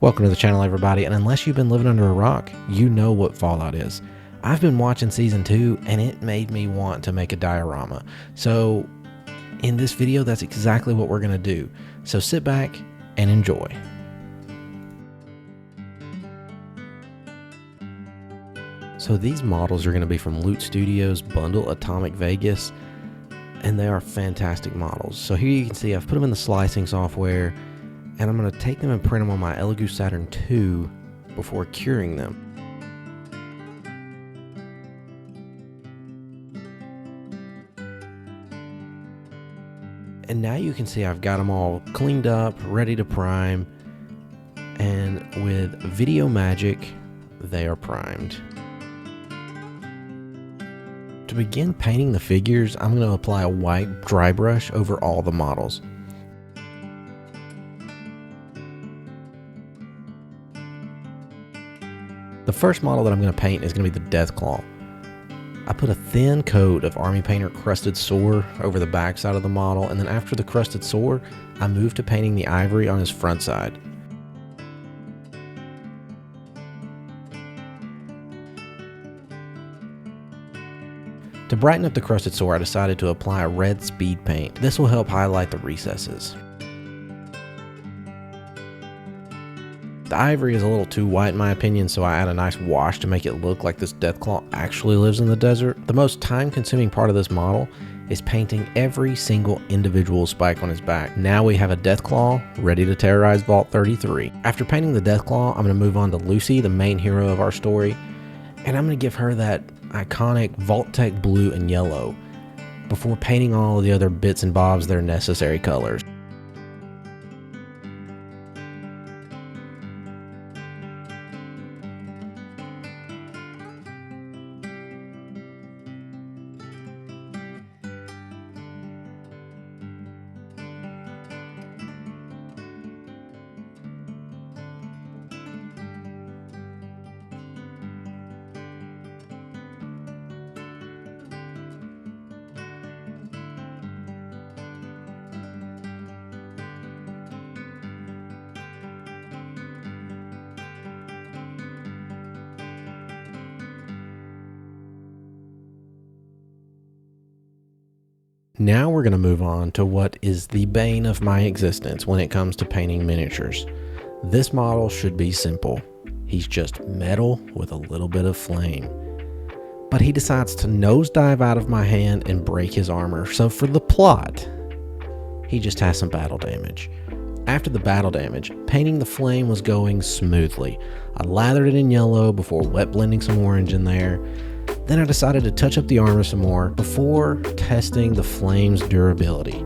Welcome to the channel, everybody, and unless you've been living under a rock, you know what Fallout is. I've been watching Season 2, and it made me want to make a diorama. So, in this video, that's exactly what we're going to do. So sit back and enjoy. So these models are going to be from Loot Studios' bundle Atomic Vegas, and they are fantastic models. So here you can see I've put them in the slicing software, and I'm going to take them and print them on my Elegoo Saturn II before curing them. And now you can see I've got them all cleaned up, ready to prime, and with Video Magic, they are primed. To begin painting the figures, I'm going to apply a white dry brush over all the models. The first model that I'm going to paint is going to be the Deathclaw. I put a thin coat of Army Painter Crusted Sore over the back side of the model, and then after the Crusted Sore, I moved to painting the ivory on his front side. To brighten up the Crusted Sore, I decided to apply a red speed paint. This will help highlight the recesses. The ivory is a little too white in my opinion, so I add a nice wash to make it look like this Deathclaw actually lives in the desert. The most time-consuming part of this model is painting every single individual spike on his back. Now we have a Deathclaw ready to terrorize Vault 33. After painting the Deathclaw, I'm going to move on to Lucy, the main hero of our story, and I'm going to give her that iconic Vault-Tec blue and yellow before painting all of the other bits and bobs their necessary colors. Now we're going to move on to what is the bane of my existence when it comes to painting miniatures. This model should be simple. He's just metal with a little bit of flame. But he decides to nosedive out of my hand and break his armor, so for the plot, he just has some battle damage. After the battle damage, painting the flame was going smoothly. I lathered it in yellow before wet blending some orange in there. Then I decided to touch up the armor some more before testing the flame's durability.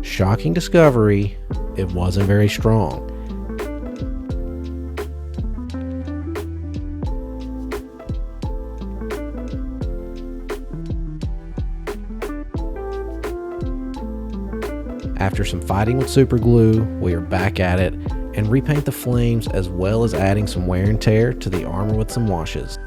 Shocking discovery, it wasn't very strong. After some fighting with super glue, we are back at it and repaint the flames as well as adding some wear and tear to the armor with some washes.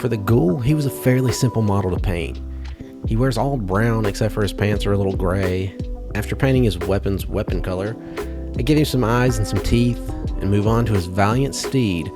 For the ghoul, he was a fairly simple model to paint. He wears all brown except for his pants are a little gray. After painting his weapon color, I give him some eyes and some teeth and move on to his valiant steed.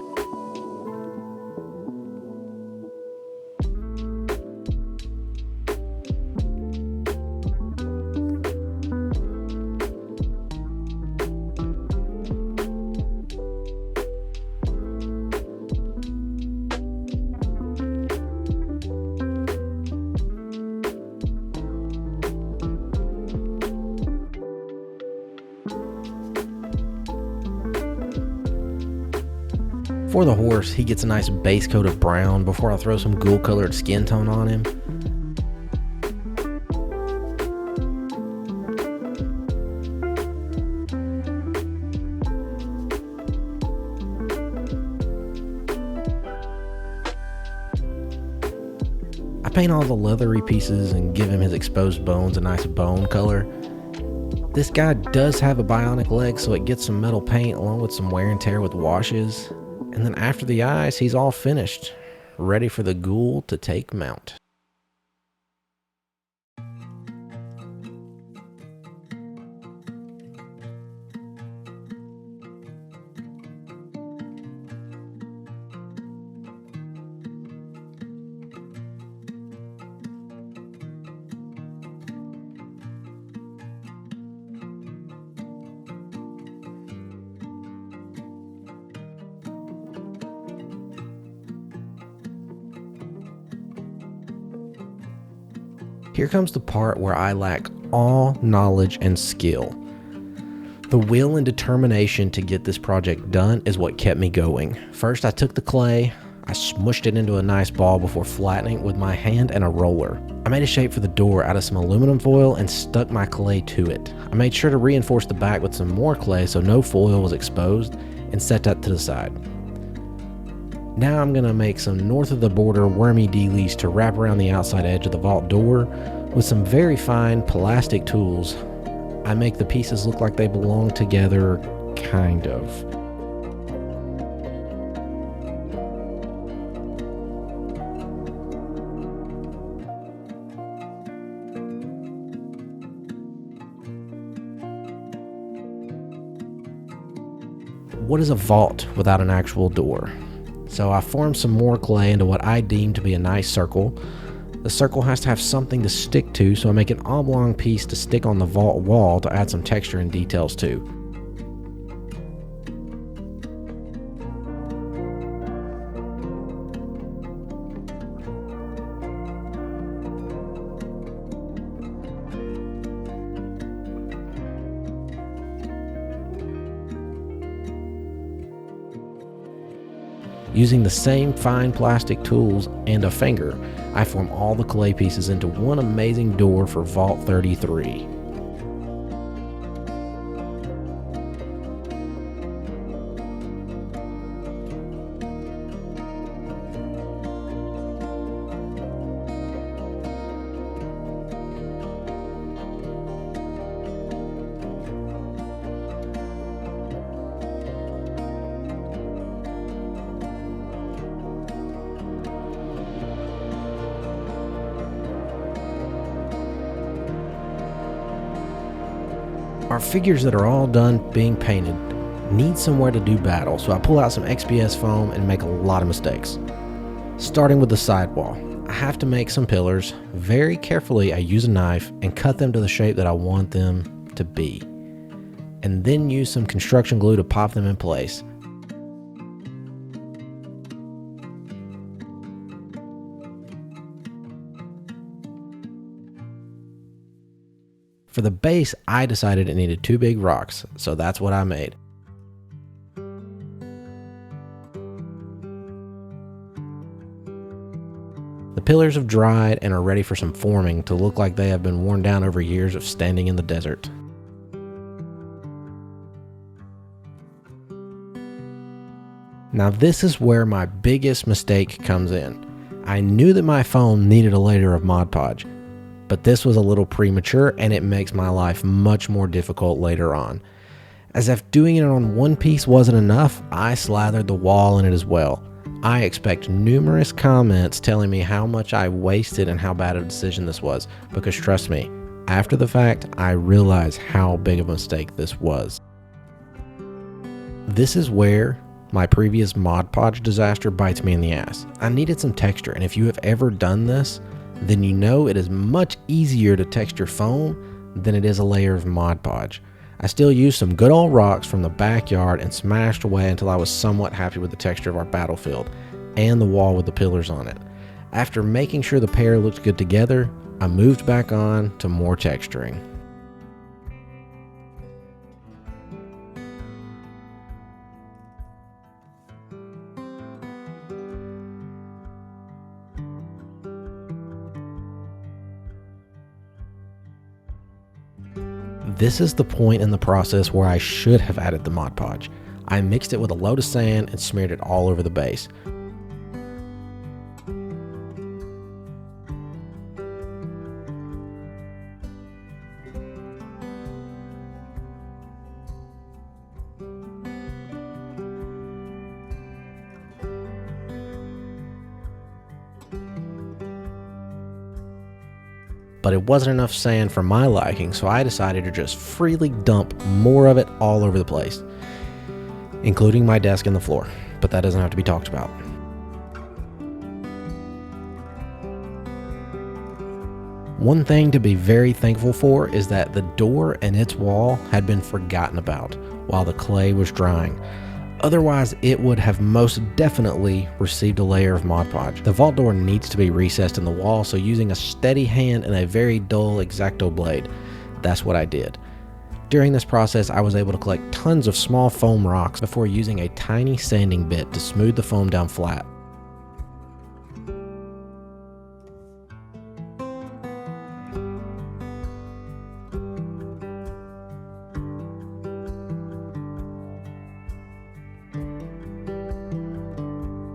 For the horse, he gets a nice base coat of brown before I throw some ghoul colored skin tone on him. paint all the leathery pieces and give him his exposed bones a nice bone color. This guy does have a bionic leg, so it gets some metal paint along with some wear and tear with washes. And then after the eyes, he's all finished, ready for the ghoul to take mount. Here comes the part where I lack all knowledge and skill. The will and determination to get this project done is what kept me going. First, I took the clay, I smushed it into a nice ball before flattening it with my hand and a roller. I made a shape for the door out of some aluminum foil and stuck my clay to it. I made sure to reinforce the back with some more clay so no foil was exposed and set that to the side. Now I'm going to make some north of the border wormy dealies to wrap around the outside edge of the vault door with some very fine plastic tools. I make the pieces look like they belong together, kind of. What is a vault without an actual door? So I formed some more clay into what I deem to be a nice circle. The circle has to have something to stick to, so I make an oblong piece to stick on the vault wall to add some texture and details to. Using the same fine plastic tools and a finger, I form all the clay pieces into one amazing door for Vault 33. Our figures that are all done being painted need somewhere to do battle, so I pull out some XPS foam and make a lot of mistakes. Starting with the sidewall, I have to make some pillars. Very carefully I use a knife and cut them to the shape that I want them to be, and then use some construction glue to pop them in place. For the base, I decided it needed 2 big rocks, so that's what I made. The pillars have dried and are ready for some forming to look like they have been worn down over years of standing in the desert. Now this is where my biggest mistake comes in. I knew that my phone needed a layer of Mod Podge, but this was a little premature and it makes my life much more difficult later on. As if doing it on one piece wasn't enough, I slathered the wall in it as well. I expect numerous comments telling me how much I wasted and how bad a decision this was, because trust me, after the fact, I realize how big of a mistake this was. This is where my previous Mod Podge disaster bites me in the ass. I needed some texture, and if you have ever done this, then you know it is much easier to texture foam than it is a layer of Mod Podge. I still used some good old rocks from the backyard and smashed away until I was somewhat happy with the texture of our battlefield and the wall with the pillars on it. After making sure the pair looked good together, I moved back on to more texturing. This is the point in the process where I should have added the Mod Podge. I mixed it with a load of sand and smeared it all over the base. but it wasn't enough sand for my liking, so I decided to just freely dump more of it all over the place, including my desk and the floor, but that doesn't have to be talked about. One thing to be very thankful for is that the door and its wall had been forgotten about while the clay was drying. Otherwise, it would have most definitely received a layer of Mod Podge. The vault door needs to be recessed in the wall, so using a steady hand and a very dull X-Acto blade, that's what I did. During this process, I was able to collect tons of small foam rocks before using a tiny sanding bit to smooth the foam down flat.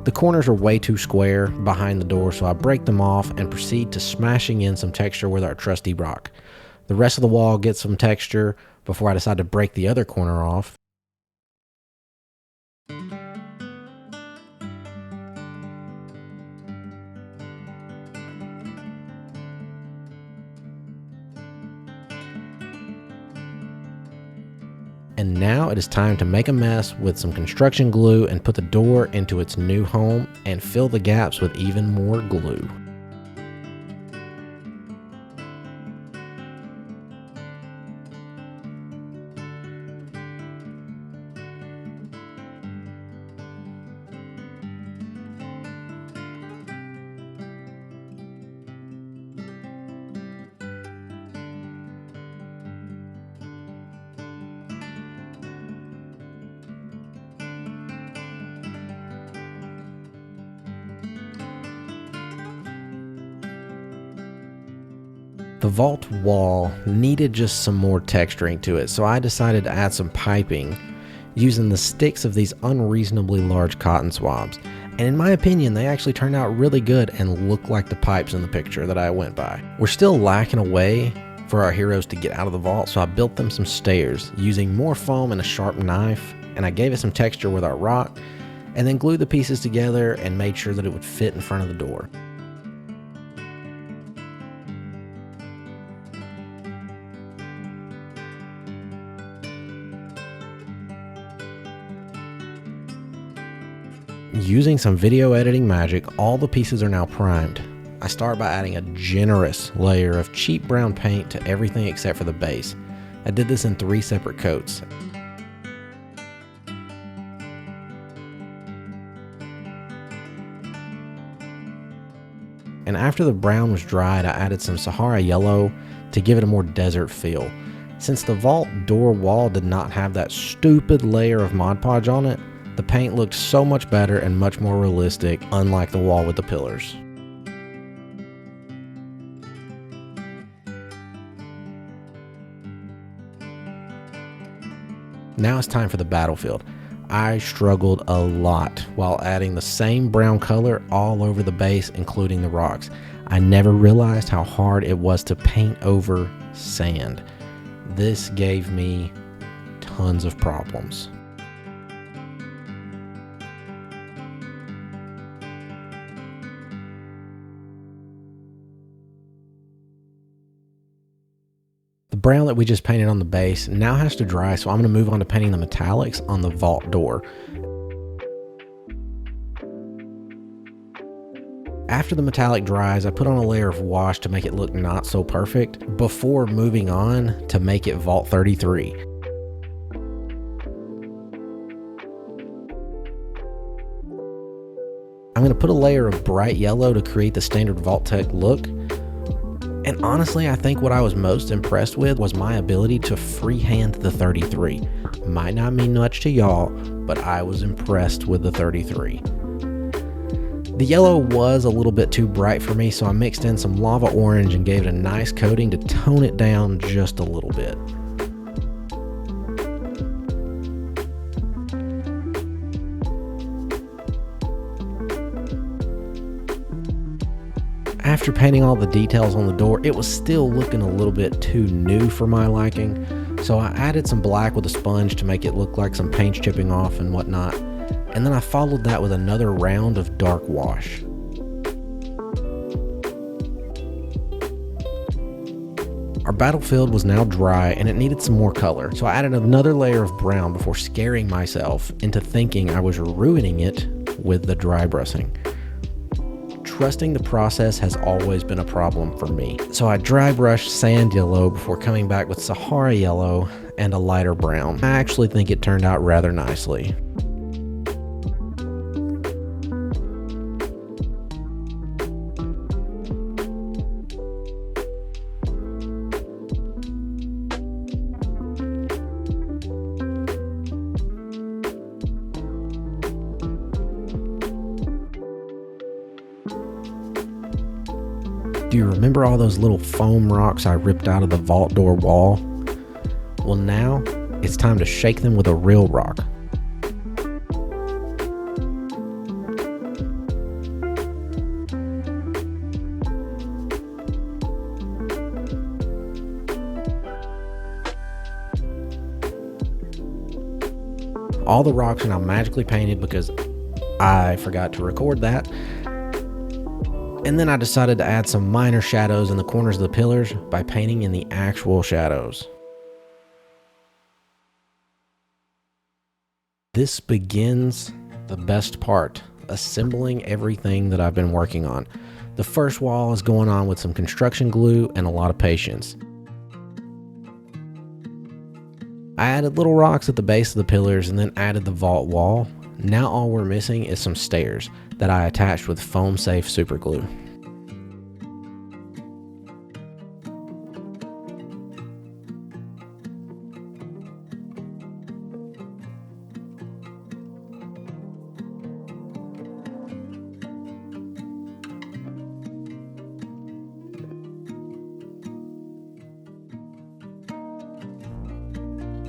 The corners are way too square behind the door, so I break them off and proceed to smashing in some texture with our trusty rock. The rest of the wall gets some texture before I decide to break the other corner off. And now it is time to make a mess with some construction glue and put the door into its new home and fill the gaps with even more glue. The vault wall needed just some more texturing to it, so I decided to add some piping using the sticks of these unreasonably large cotton swabs. And in my opinion, they actually turned out really good and look like the pipes in the picture that I went by. We're still lacking a way for our heroes to get out of the vault, so I built them some stairs using more foam and a sharp knife, and I gave it some texture with our rock, and then glued the pieces together and made sure that it would fit in front of the door. Using some video editing magic, all the pieces are now primed. I start by adding a generous layer of cheap brown paint to everything except for the base. I did this in 3 separate coats. And after the brown was dried, I added some Sahara yellow to give it a more desert feel. Since the vault door wall did not have that stupid layer of Mod Podge on it, the paint looked so much better and much more realistic, unlike the wall with the pillars. Now it's time for the battlefield. I struggled a lot while adding the same brown color all over the base, including the rocks. I never realized how hard it was to paint over sand. This gave me tons of problems. The brown that we just painted on the base now has to dry, so I'm going to move on to painting the metallics on the vault door. After the metallic dries, I put on a layer of wash to make it look not so perfect before moving on to make it Vault 33. I'm going to put a layer of bright yellow to create the standard Vault-Tec look. And honestly, I think what I was most impressed with was my ability to freehand the 33. Might not mean much to y'all, but I was impressed with the 33. The yellow was a little bit too bright for me, so I mixed in some lava orange and gave it a nice coating to tone it down just a little bit. After painting all the details on the door, it was still looking a little bit too new for my liking, so I added some black with a sponge to make it look like some paint's chipping off and whatnot, and then I followed that with another round of dark wash. Our battlefield was now dry and it needed some more color, so I added another layer of brown before scaring myself into thinking I was ruining it with the dry brushing. Trusting the process has always been a problem for me, so I dry brushed sand yellow before coming back with Sahara yellow and a lighter brown. I actually think it turned out rather nicely. Do you remember all those little foam rocks I ripped out of the vault door wall? Well, now it's time to shake them with a real rock. All the rocks are now magically painted because I forgot to record that. And then I decided to add some minor shadows in the corners of the pillars by painting in the actual shadows. This begins the best part, assembling everything that I've been working on. The first wall is going on with some construction glue and a lot of patience. I added little rocks at the base of the pillars and then added the vault wall. Now all we're missing is some stairs that I attached with foam safe super glue.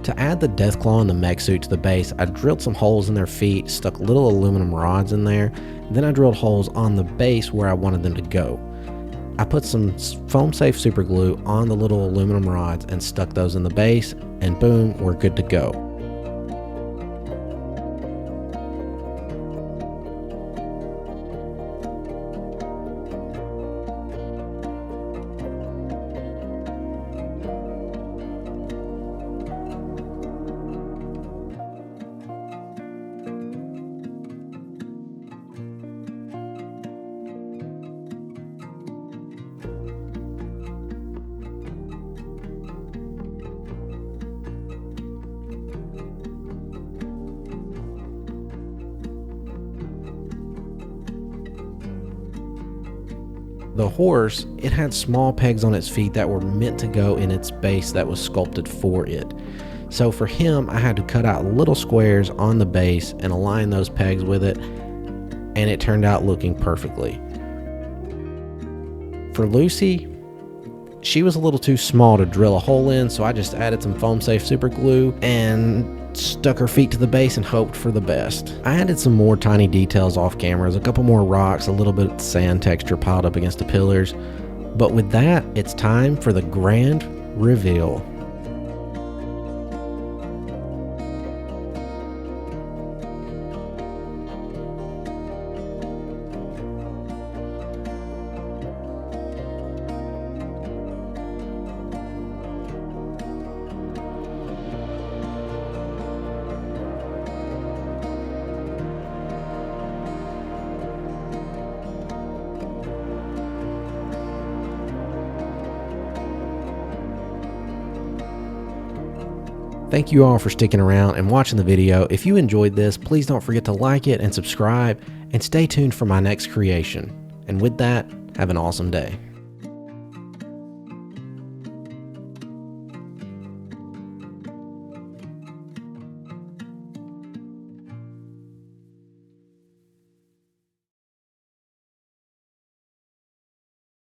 To add the Deathclaw and the mech suit to the base, I drilled some holes in their feet, stuck little aluminum rods in there, then I drilled holes on the base where I wanted them to go. I put some foam safe super glue on the little aluminum rods and stuck those in the base, and boom, we're good to go. The horse, it had small pegs on its feet that were meant to go in its base that was sculpted for it. So for him, I had to cut out little squares on the base and align those pegs with it, and it turned out looking perfectly. For Lucy, she was a little too small to drill a hole in, so I just added some foam safe super glue and stuck her feet to the base and hoped for the best. I added some more tiny details off cameras, a couple more rocks, a little bit of sand texture piled up against the pillars. But with that, it's time for the grand reveal. Thank you all for sticking around and watching the video. If you enjoyed this, please don't forget to like it and subscribe, and stay tuned for my next creation. And with that, have an awesome day.